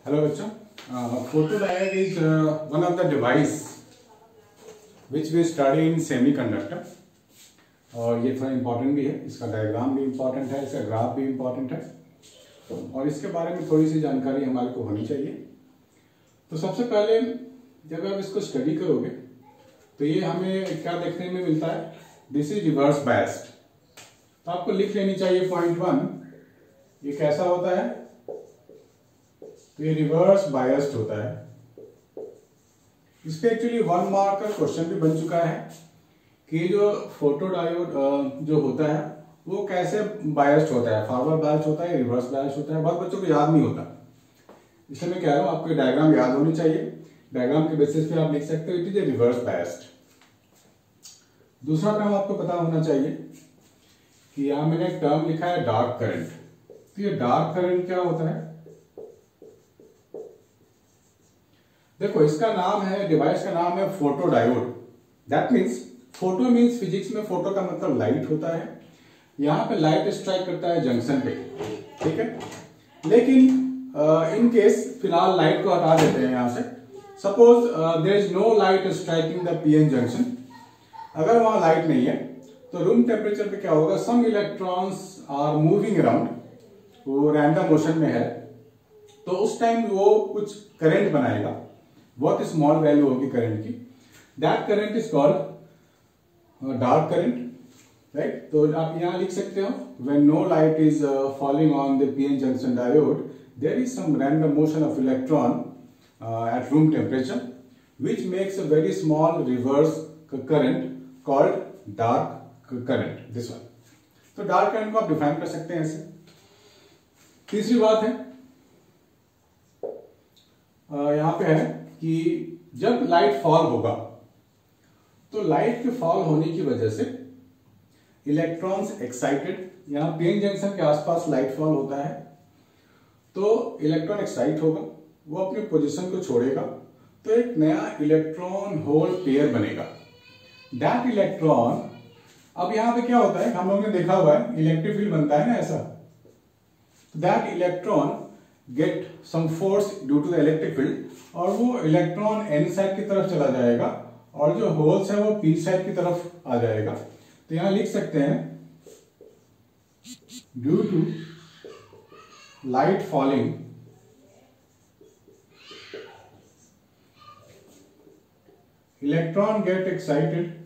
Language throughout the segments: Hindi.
हेलो बच्चों, photo diode is one of the device which we study in semiconductor और ये थोड़ा इंपॉर्टेंट भी है। इसका डायग्राम भी इंपॉर्टेंट है, इसका ग्राफ भी इंपॉर्टेंट है और इसके बारे में थोड़ी सी जानकारी हमारे को होनी चाहिए। तो सबसे पहले जब आप इसको स्टडी करोगे तो ये हमें क्या देखने में मिलता है, दिस इज रिवर्स बायस्ड। तो आपको लिख लेनी चाहिए पॉइंट 1, ये कैसा होता है, तो ये रिवर्स बायस्ड होता है। इस पे एक्चुअली 1 मार्क का क्वेश्चन भी बन चुका है कि जो फोटो डायोड जो होता है वो कैसे बायस्ड होता है, फॉरवर्ड बायस्ड होता है, रिवर्स बायस्ड होता है। बहुत बच्चों को याद नहीं होता, इसलिए मैं कह रहा हूं आपको डायग्राम याद होनी चाहिए। डायग्राम के बेसिस पे आप लिख सकते हो it is a reverse biased. दूसरा टर्म आपको पता होना चाहिए कि यहां मैंने एक टर्म लिखा है डार्क करंट। तो ये डार्क करंट क्या होता है, देखो इसका नाम है, डिवाइस का नाम है photo diode. That means photo means physics में फोटो का मतलब लाइट होता है। यहां पे लाइट स्ट्राइक करता है जंक्शन पे, ठीक है। लेकिन इन केस फिलहाल लाइट को हटा देते हैं यहां से। Suppose there is no light striking the PN junction. अगर वहां लाइट नहीं है तो रूम टेम्परेचर पे क्या होगा, some electrons are moving around, वो रैंडम मोशन में है, तो उस टाइम वो कुछ करंट बनाएगा, बहुत स्मॉल वैल्यू होगी करंट की। That current is called dark current, right. तो आप यहां लिख सकते हो when no light is falling on the PN junction diode there is some random motion of electron at room temperature which makes a very small reverse current called dark current, this one. तो डार्क करंट को आप डिफाइन कर सकते हैं ऐसे। तीसरी बात है यहां पे है कि जब लाइट फॉल होगा तो लाइट के फॉल होने की वजह से इलेक्ट्रॉन्स एक्साइटेड, यहां पीएन जंक्शन के आसपास लाइट फॉल होता है तो इलेक्ट्रॉन एक्साइट होगा, वो अपनी पोजीशन को छोड़ेगा तो एक नया इलेक्ट्रॉन होल पेयर बनेगा। दैट इलेक्ट्रॉन, अब यहां पे क्या होता है, हम लोगों ने देखा हुआ है इलेक्ट्रिक फील्ड बनता है ना ऐसा, that electron get some force due to the electric field और वो इलेक्ट्रॉन एन साइड की तरफ चला जाएगा और जो होल्स है वो पी साइड की तरफ आ जाएगा। तो यहां लिख सकते हैं due to light falling electron get excited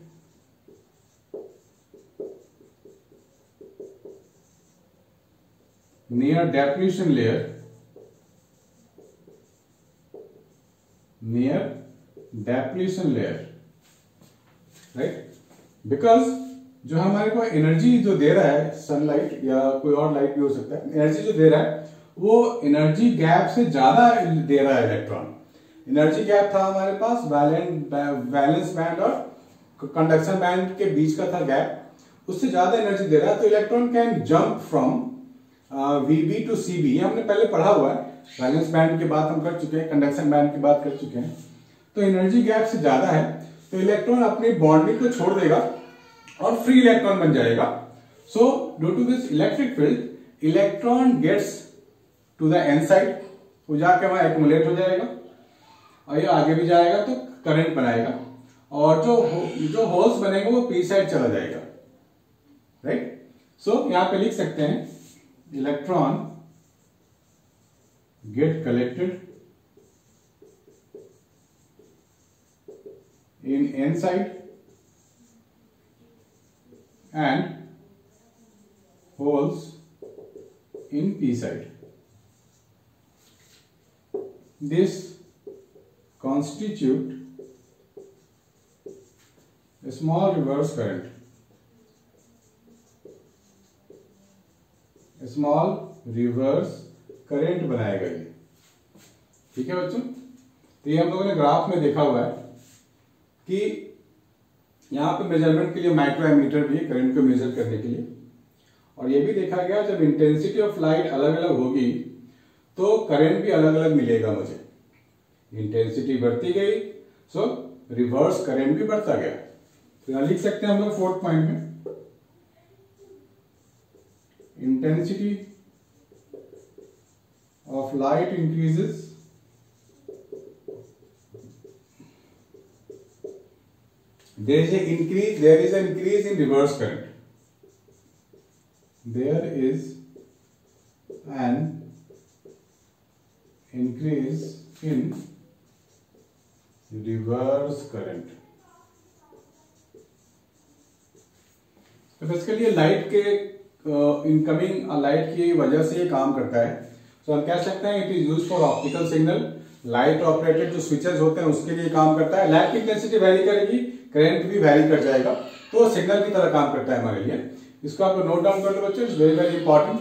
near depletion layer, near depletion layer, right? Because जो हमारे को एनर्जी जो दे रहा है, सनलाइट या कोई और लाइट भी हो सकता है, एनर्जी जो दे रहा है वो एनर्जी गैप से ज्यादा दे रहा है इलेक्ट्रॉन। एनर्जी गैप था हमारे पास वैलेंस बैंड और कंडक्शन बैंड के बीच का था गैप, उससे ज्यादा एनर्जी दे रहा है तो electron can jump from VB to CB। ये हमने पहले पढ़ा हुआ है, वैलेंस बैंड की बात हम कर चुके हैं, कंडक्शन बैंड की बात कर चुके हैं। तो एनर्जी गैप से ज्यादा है तो इलेक्ट्रॉन अपनी बॉन्डिंग को छोड़ देगा और फ्री इलेक्ट्रॉन बन जाएगा। So due to this electric field electron gets to the N side, वो जाके वहां एक्युमुलेट हो जाएगा और ये आगे भी जाएगा तो करंट बनाएगा और जो होल्स बनेगा वो पी साइड चला जाएगा, राइट। सो यहां पे लिख सकते हैं electron get collected in n side and holes in p side. This constitute a small reverse current, small reverse current बनाएगा ये, ठीक है बच्चों। तो ये हम लोगों ने ग्राफ में देखा हुआ है कि यहां पे मेजरमेंट के लिए माइक्रो एमीटर भी है करंट को मेजर करने के लिए, और ये भी देखा गया जब इंटेंसिटी ऑफ लाइट अलग अलग होगी तो करंट भी अलग अलग मिलेगा मुझे। इंटेंसिटी बढ़ती गई सो रिवर्स करंट भी बढ़ता गया। तो यहां लिख सकते हैं हम लोग 4th पॉइंट में intensity of light increases there is an increase in reverse current. There is an increase in reverse current. तो बेसिकली लाइट के इनकमिंग लाइट की वजह से ये काम करता है. तो हम कह सकते हैं it is use for optical signal. Light operated जो स्विचेस होते हैं उसके लिए काम करता है. लाइट की इंटेंसिटी वैरी करेगी, करंट भी वैरी कर जाएगा, तो सिग्नल की तरह काम करता है हमारे लिए. इसको आप नोट डाउन कर लो बच्चों, इट्स वेरी वेरी इंपॉर्टेंट.